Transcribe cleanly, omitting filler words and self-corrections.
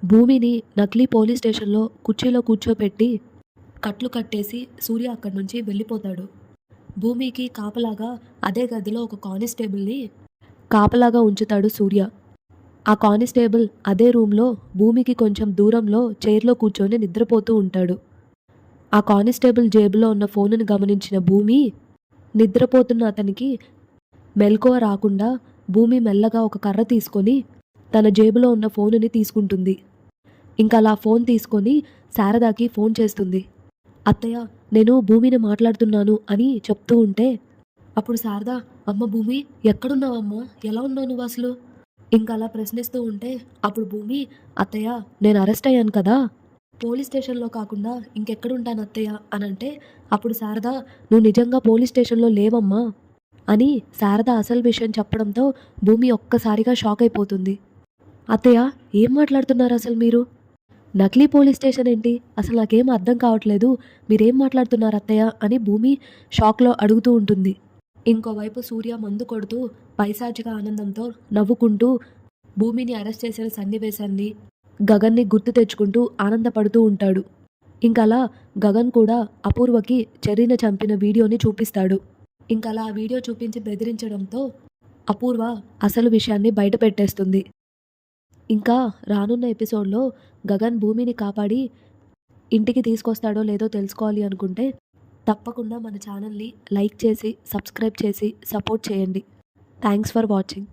భూమిని నకిలీ పోలీస్ స్టేషన్‌లో కుర్చీలో కూర్చోపెట్టి, కట్లు కట్టేసి సూర్య అక్కడి నుంచి వెళ్ళిపోతాడు. భూమికి కాపలాగా అదే గదిలో ఒక కానిస్టేబుల్‌ని కాపలాగా ఉంచుతాడు సూర్య. ఆ కానిస్టేబుల్ అదే రూమ్‌లో భూమికి కొంచెం దూరంలో చైర్‌లో కూర్చొని నిద్రపోతూ ఉంటాడు. ఆ కానిస్టేబుల్ జేబులో ఉన్న ఫోనుని గమనించిన భూమి, నిద్రపోతున్న అతనికి మెలకువ రాకుండా భూమి మెల్లగా ఒక కర్ర తీసుకొని తన జేబులో ఉన్న ఫోనుని తీసుకుంటుంది. ఇంకలా ఫోన్ తీసుకొని శారదాకి ఫోన్ చేస్తుంది. "అత్తయ్య, నేను భూమిని మాట్లాడుతున్నాను" అని చెప్తూ ఉంటే, అప్పుడు శారద, "అమ్మ భూమి, ఎక్కడున్నావమ్మా? ఎలా ఉన్నావు నువ్వసలు?" ఇంకలా ప్రశ్నిస్తూ ఉంటే, అప్పుడు భూమి, "అత్తయ్య, నేను అరెస్ట్ అయ్యాను కదా! పోలీస్ స్టేషన్‌లో కాకుండా ఇంకెక్కడుంటాను అత్తయ్య" అనంటే, అప్పుడు శారద, "నువ్వు నిజంగా పోలీస్ స్టేషన్‌లో లేవమ్మా" అని శారద అసలు విషయం చెప్పడంతో భూమి ఒక్కసారిగా షాక్ అయిపోతుంది. "అత్తయ్య, ఏం మాట్లాడుతున్నారసలు మీరు? నకిలీ పోలీస్ స్టేషన్ ఏంటి? అసలు నాకేం అర్థం కావట్లేదు. మీరేం మాట్లాడుతున్నారు అత్తయ్య" అని భూమి షాక్‌లో అడుగుతూ ఉంటుంది. ఇంకోవైపు సూర్య మందు కొడుతూ పైశాచిక ఆనందంతో నవ్వుకుంటూ భూమిని అరెస్ట్ చేసిన సన్నివేశాన్ని, గగన్‌ని గుర్తు తెచ్చుకుంటూ ఆనందపడుతూ ఉంటాడు. ఇంకలా గగన్ కూడా అపూర్వకి చెర్రీని చంపిన వీడియోని చూపిస్తాడు. ఇంకలా ఆ వీడియో చూపించి బెదిరించడంతో అపూర్వ అసలు విషయాన్ని బయట పెట్టేస్తుంది. ఇంకా రానున్న ఎపిసోడ్‌లో గగన్ భూమిని కాపాడి ఇంటికి తీసుకొస్తాడో లేదో తెలుసుకోవాలి అనుకుంటే తప్పకుండా మన ఛానల్‌ని లైక్ చేసి, సబ్స్క్రైబ్ చేసి సపోర్ట్ చేయండి. Thanks for watching.